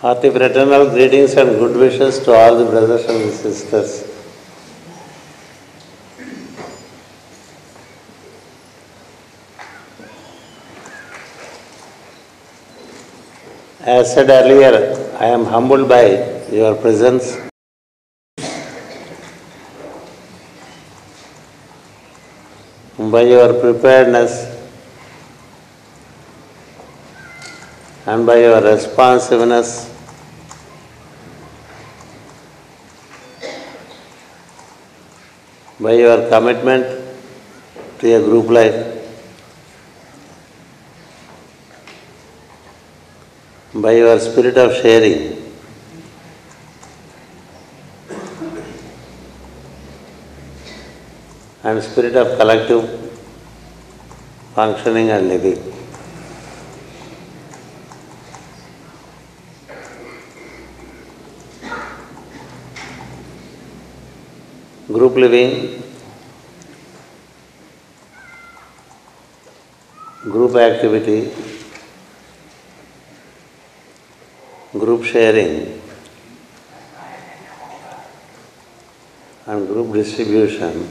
Hearty fraternal greetings and good wishes to all the brothers and sisters. As said earlier, I am humbled by your presence, by your preparedness, and by your responsiveness. By your commitment to a group life, by your spirit of sharing, and spirit of collective functioning and living. Group living, group activity, group sharing, and group distribution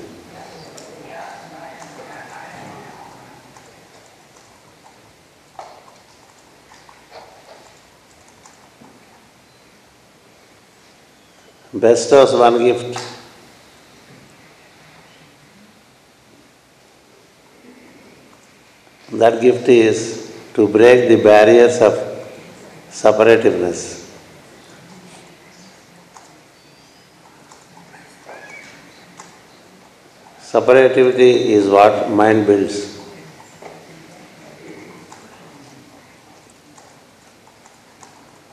bestows one gift. That gift is to break the barriers of separativeness. Separativity is what mind builds.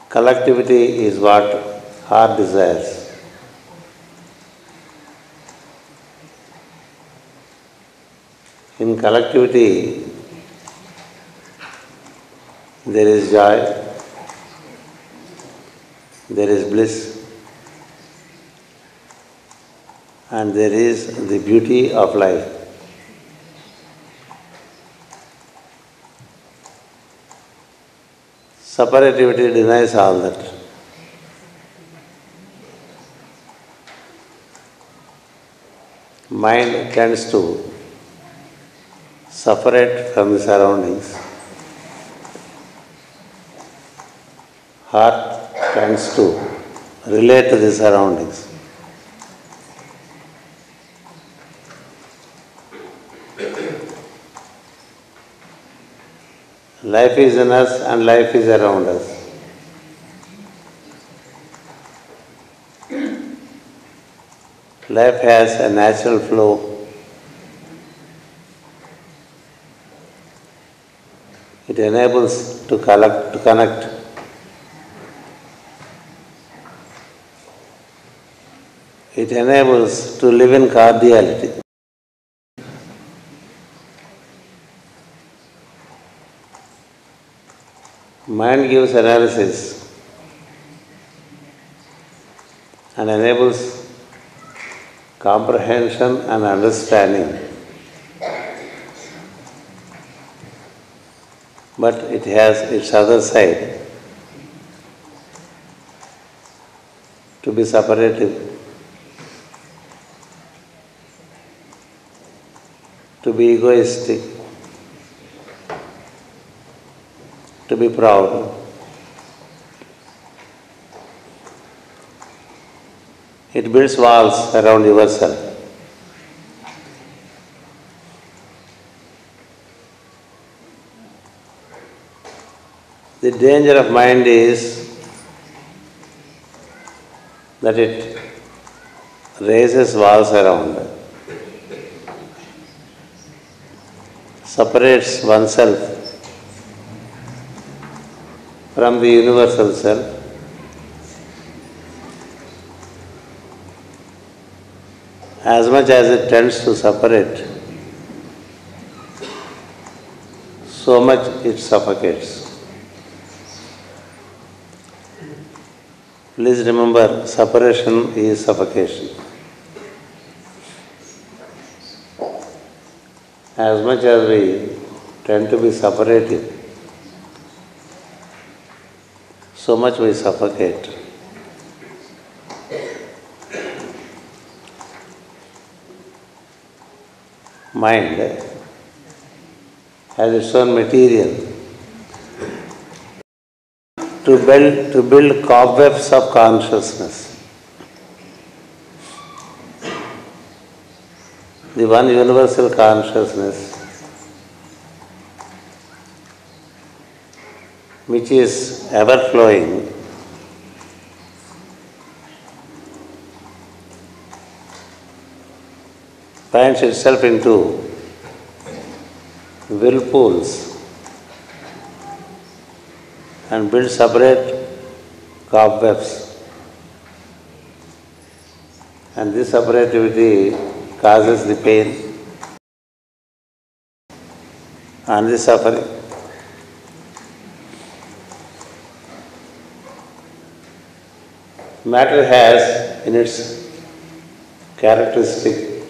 Collectivity is what heart desires. In collectivity, there is joy, there is bliss, and there is the beauty of life. Separativity denies all that. Mind tends to separate from the surroundings. Heart tends to relate to the surroundings. Life is in us and life is around us. Life has a natural flow. It enables to connect. It enables to live in cordiality. Mind gives analysis and enables comprehension and understanding. But it has its other side, to be separative, to be egoistic, to be proud. It builds walls around yourself. The danger of mind is that it raises walls around, separates oneself from the universal self, as much as it tends to separate, so much it suffocates. Please remember, separation is suffocation. As much as we tend to be separated, so much we suffocate. Mind has its own material to build cobwebs of consciousness. The one universal consciousness, which is ever flowing, finds itself into whirlpools and builds separate cobwebs. And this separativity causes the pain and the suffering. Matter has in its characteristic,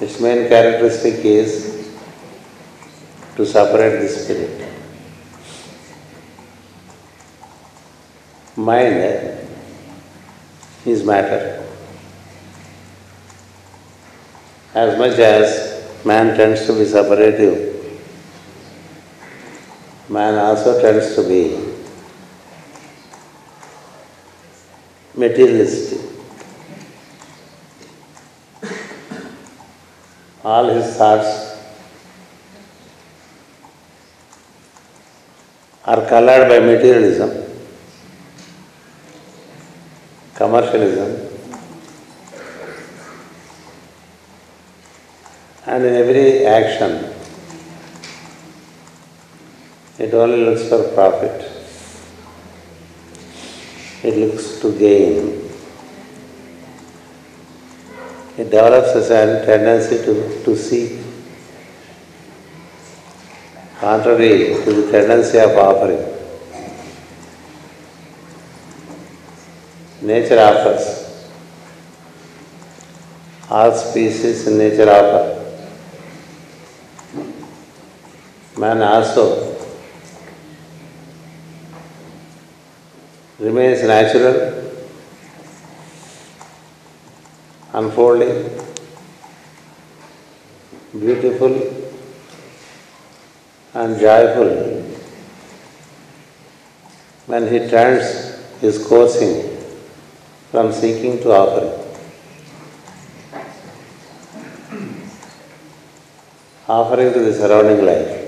its main characteristic is to separate the spirit. Mind is matter. As much as man tends to be separative, man also tends to be materialistic. All his thoughts are colored by materialism, commercialism, and in every action it only looks for profit. It looks to gain. It develops a tendency to seek, contrary to the tendency of offering. Nature offers. All species in nature offer. Man also remains natural, unfolding, beautiful and joyful when he turns his coursing from seeking to offering. Offering to the surrounding life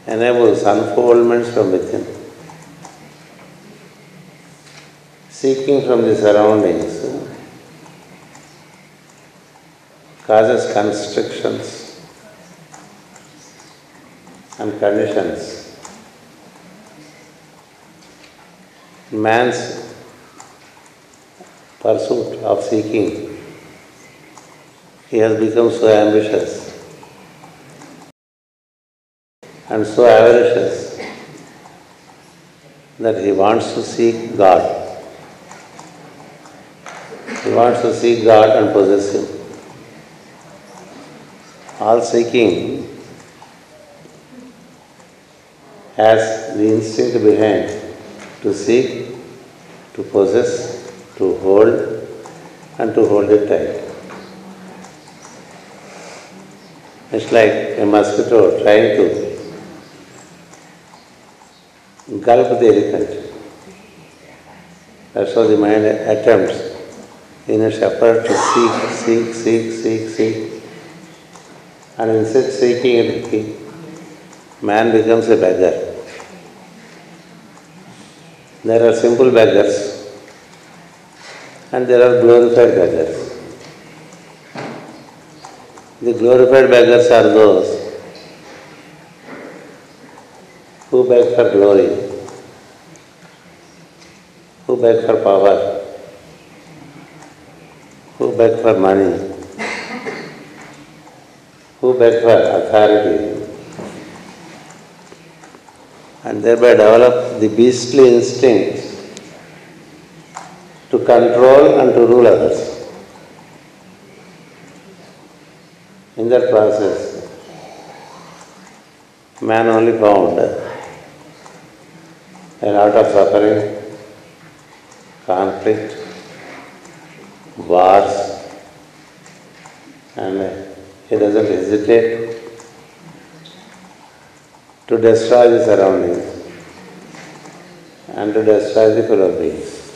enables unfoldments from within. Seeking from the surroundings causes constrictions and conditions. Man's pursuit of seeking, he has become so ambitious and so avaricious that he wants to seek God. He wants to seek God and possess Him. All seeking has the instinct behind to seek, to possess, to hold, and to hold it tight. It's like a mosquito trying to gulp the elephant. That's how the mind attempts in its effort to seek, and in such seeking, man becomes a beggar. There are simple beggars and there are glorified beggars. The glorified beggars are those who beg for glory, who beg for power, who beg for money, who beg for authority, and thereby develop the beastly instinct to control and to rule others. In that process, man only found a lot of suffering, conflict, wars, and he doesn't hesitate to destroy the surroundings and to destroy the fellow beings.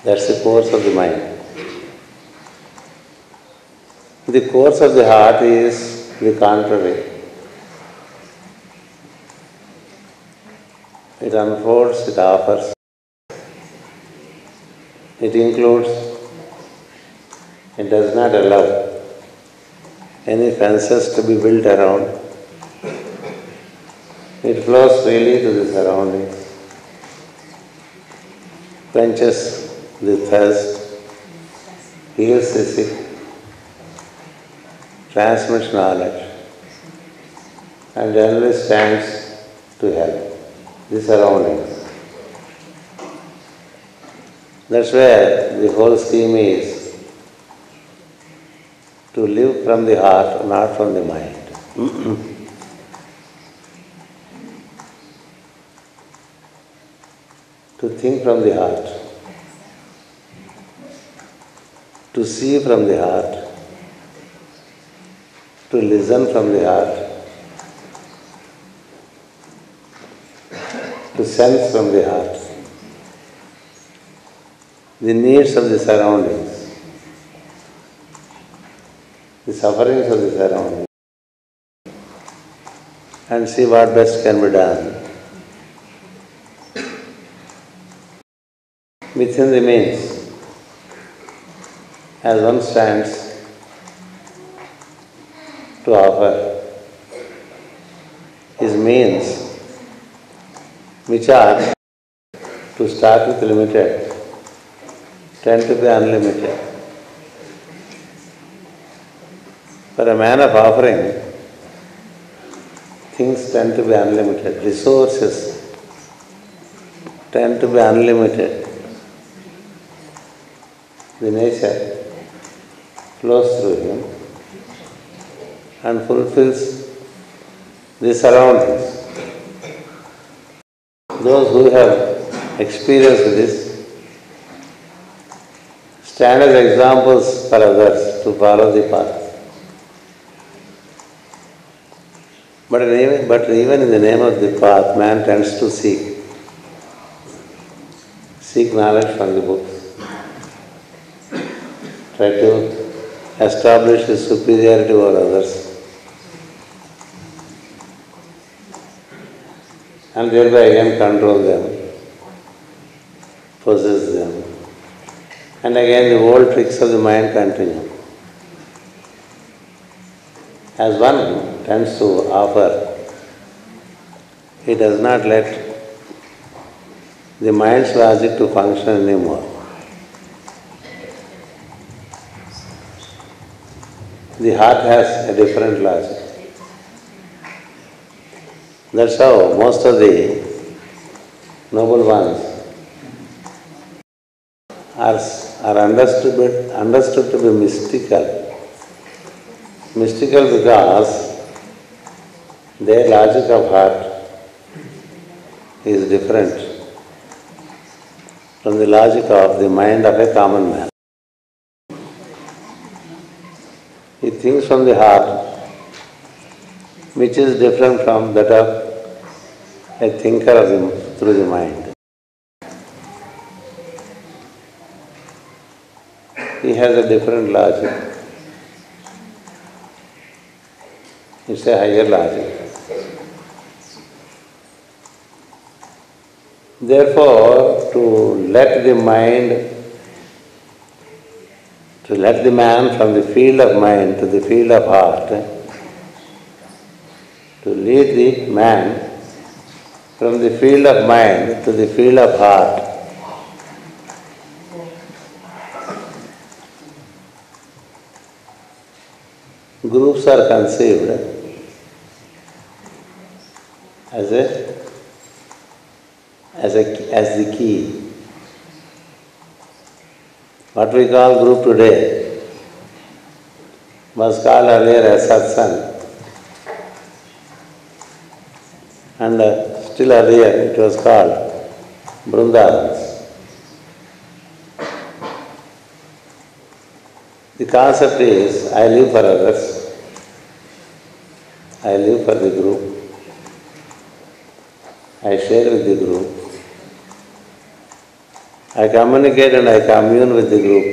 That's the course of the mind. The course of the heart is the contrary. It unfolds, it offers, it includes, it does not allow any fences to be built around. It flows freely to the surroundings, quenches the thirst, heals the sick, transmits knowledge, and generally stands to help the surroundings. That's where the whole scheme is to live from the heart, not from the mind. To think from the heart, to see from the heart, to listen from the heart, to sense from the heart the needs of the surroundings, the sufferings of the surroundings, and see what best can be done within the means. As one stands to offer his means, which are to start with limited, tend to be unlimited. For a man of offering, things tend to be unlimited, resources tend to be unlimited. The nature flows through him and fulfills the surroundings. Those who have experienced this stand as examples for others to follow the path. But even in the name of the path, man tends to seek knowledge from the books, try to establish his superiority over others, and thereby again control them, possess them. And again the old tricks of the mind continue. As one tends to offer, he does not let the mind's logic to function anymore. The heart has a different logic. That's how most of the noble ones are understood to be mystical. Mystical because their logic of heart is different from the logic of the mind of a common man. He thinks from the heart, which is different from that of a thinker through the mind. He has a different logic. It's a higher logic. Therefore, to let the man from the field of mind to the field of heart, to lead the man from the field of mind to the field of heart, groups are conceived as the key. What we call group today was called earlier as satsang, and still earlier it was called Vrindavans. The concept is, I live for others, I live for the group, I share with the group, I communicate and I commune with the group,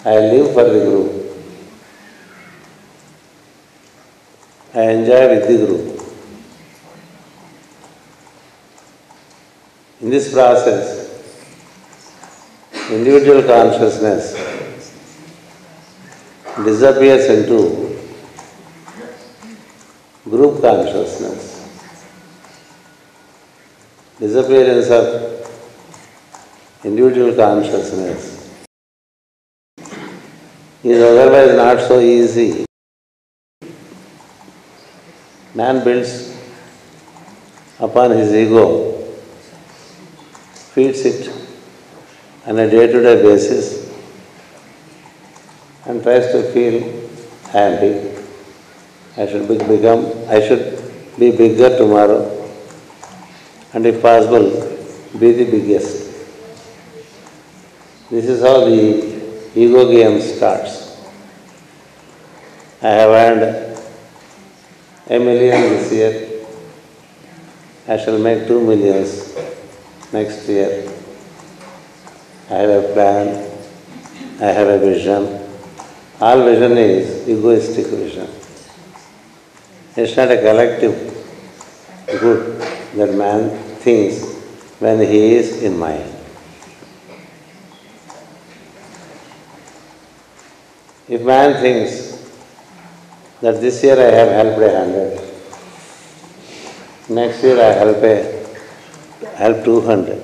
I live for the group, I enjoy with the group. In this process, individual consciousness disappears into group consciousness. Disappearance of individual consciousness is otherwise not so easy. Man builds upon his ego, feeds it on a day-to-day basis and tries to feel, I am big, I should be bigger tomorrow and if possible, be the biggest. This is how the ego game starts. I have earned $1 million this year, I shall make 2 millions next year. I have a plan, I have a vision. All vision is egoistic vision. It's not a collective good that man thinks when he is in mind. If man thinks that this year I have helped 100, next year I help 200,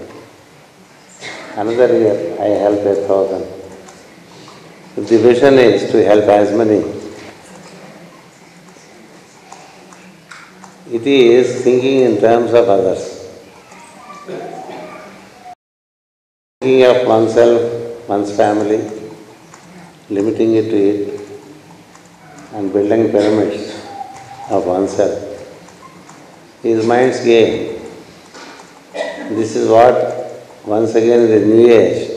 another year I help 1,000. If the vision is to help as many, it is thinking in terms of others. Thinking of oneself, one's family, limiting it to it, and building pyramids of oneself is mind's game. This is what, once again in the New Age,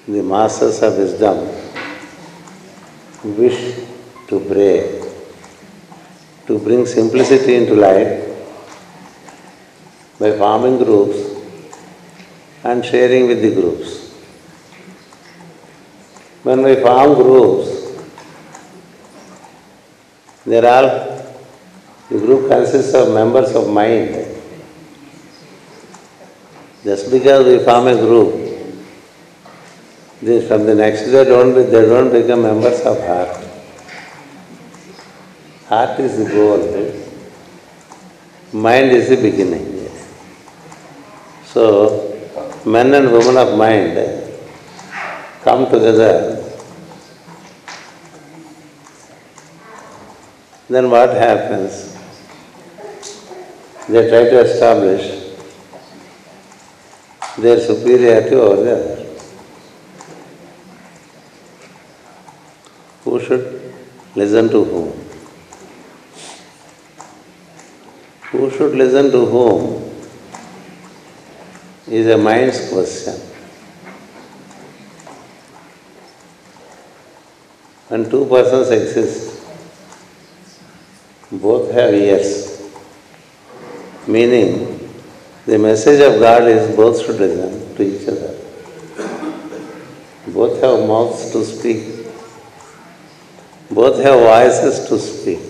the masters of wisdom wish to break, to bring simplicity into life by forming groups and sharing with the groups. When we form groups, the group consists of members of mind. Just because we form a group, from the next day they don't become members of heart. Heart is the goal, right? Mind is the beginning. So, men and women of mind come together. Then what happens? They try to establish their superiority over the other. Who should listen to whom? Who should listen to whom is a mind's question. When two persons exist, both have ears, meaning the message of God is both should listen to each other. Both have mouths to speak. Both have voices to speak.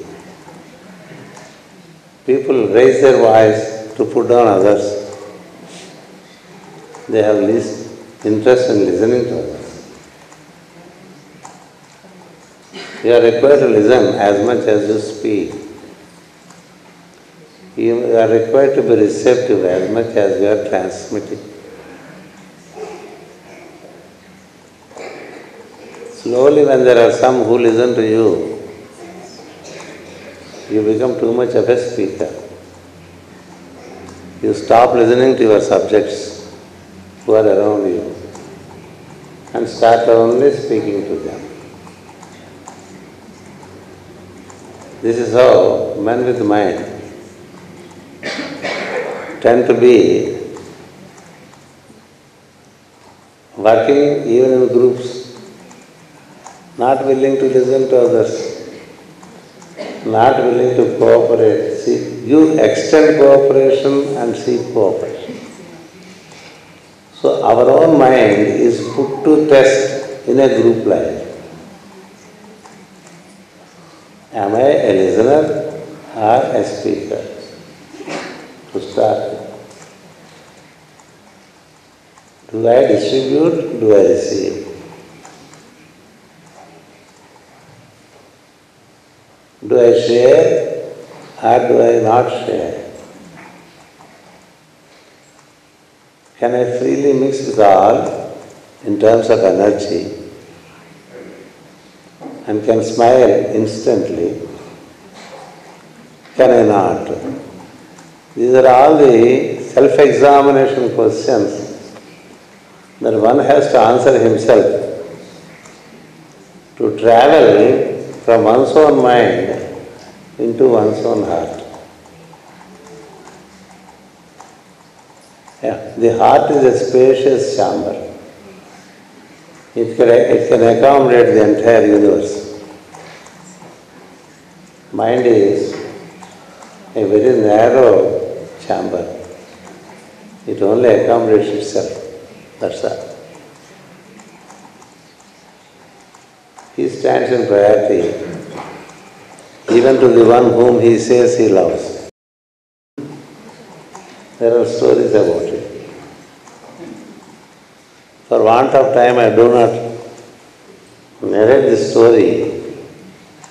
People raise their voice to put down others. They have least interest in listening to others. You are required to listen as much as you speak. You are required to be receptive as much as you are transmitting. Slowly, when there are some who listen to you, you become too much of a speaker. You stop listening to your subjects who are around you and start only speaking to them. This is how men with mind tend to be working even in groups, not willing to listen to others, not willing to cooperate. See, you extend cooperation and seek cooperation. So our own mind is put to test in a group life. Am I a listener or a speaker? To start with. Do I distribute? Do I receive? Do I share or do I not share? Can I freely mix with all in terms of energy and can smile instantly? Can I not? These are all the self-examination questions that one has to answer himself to travel from one's own mind into one's own heart. Yeah, the heart is a spacious chamber. It can accommodate the entire universe. Mind is a very narrow chamber. It only accommodates itself. That's all. He stands in priority even to the one whom he says he loves. There are stories about it. For want of time, I do not narrate this story.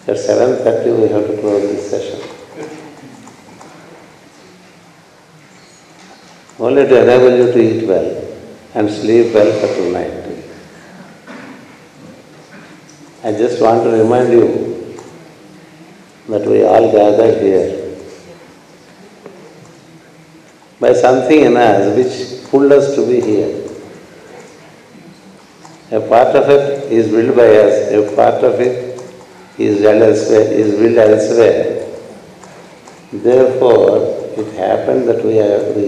At 7:30 we have to close this session. Only to enable you to eat well and sleep well for tonight. I just want to remind you that we all gathered here by something in us which pulled us to be here. A part of it is built by us, a part of it is built elsewhere. Therefore, it happened that we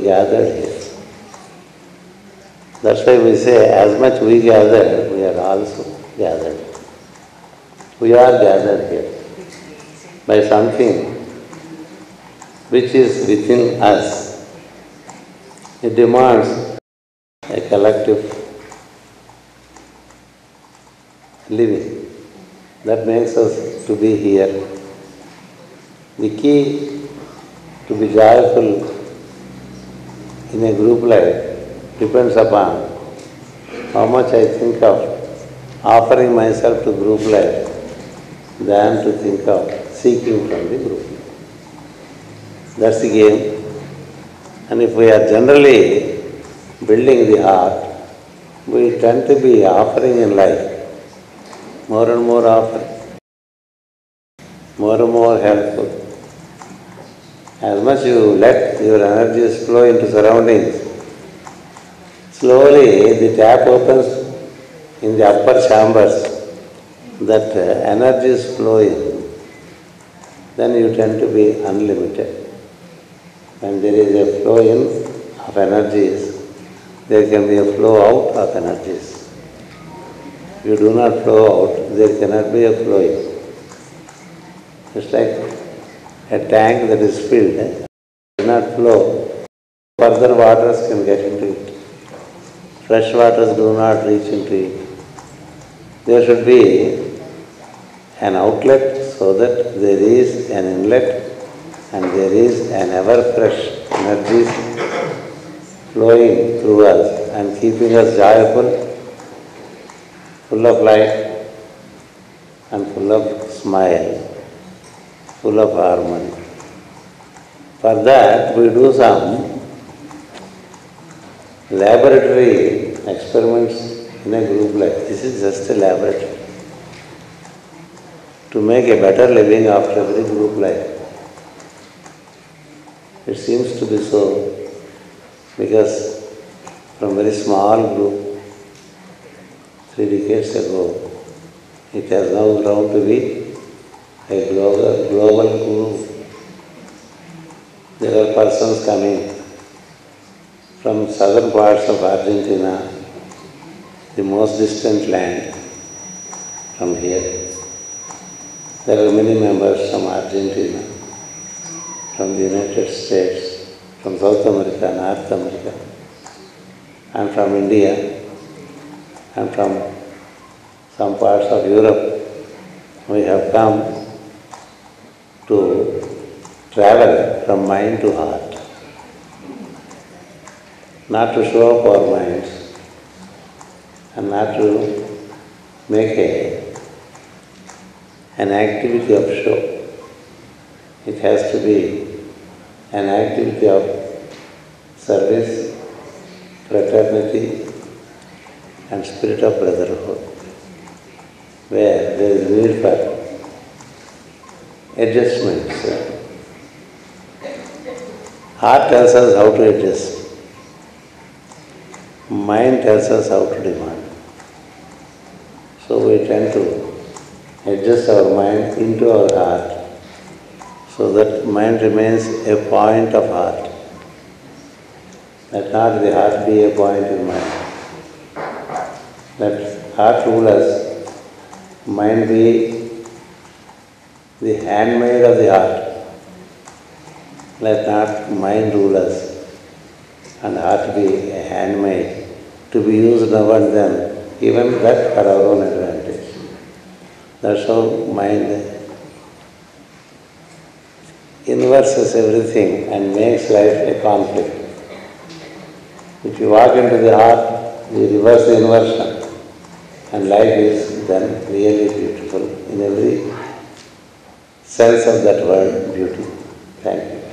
gathered here. That's why we say, as much we gather, we are also gathered. We are gathered here by something which is within us. It demands a collective living. That makes us to be here. The key to be joyful in a group life depends upon how much I think of offering myself to group life than to think of seeking from the group. That's the game. And if we are generally building the heart, we tend to be offering in life more and more offering, more and more helpful. As much you let your energies flow into surroundings, slowly the tap opens in the upper chambers, that energies flow in. Then you tend to be unlimited. When there is a flow in of energies, there can be a flow out of energies. If you do not flow out, there cannot be a flow in. It's like a tank that is filled, does not flow, further waters can get into it. Fresh waters do not reach into it. There should be an outlet so that there is an inlet and there is an ever-fresh energy flowing through us and keeping us joyful, full of light and full of smile, full of harmony. For that, we do some laboratory experiments in a group life. This is just a laboratory to make a better living after every group life. It seems to be so because from very small group 3 decades ago, it has now grown to be a global group. There are persons coming from southern parts of Argentina, the most distant land from here. There are many members from Argentina, from the United States, from South America, North America, and from India, and from some parts of Europe. We have come to travel from mind to heart, not to show up our minds and not to make an activity of show. It has to be an activity of service, fraternity, and spirit of brotherhood, where there is need for adjustments. Heart tells us how to adjust. Mind tells us how to demand. So we tend to adjust our mind into our heart so that mind remains a point of heart. Let not the heart be a point in mind. Let heart rule us, mind be the handmaid of the heart. Let not mind rule us and heart be a handmaid to be used now and then, even that for our own advantage. That's how mind inverses everything and makes life a conflict. If you walk into the heart, you reverse the inversion, and life is then really beautiful in every sense of that word, beauty. Thank you.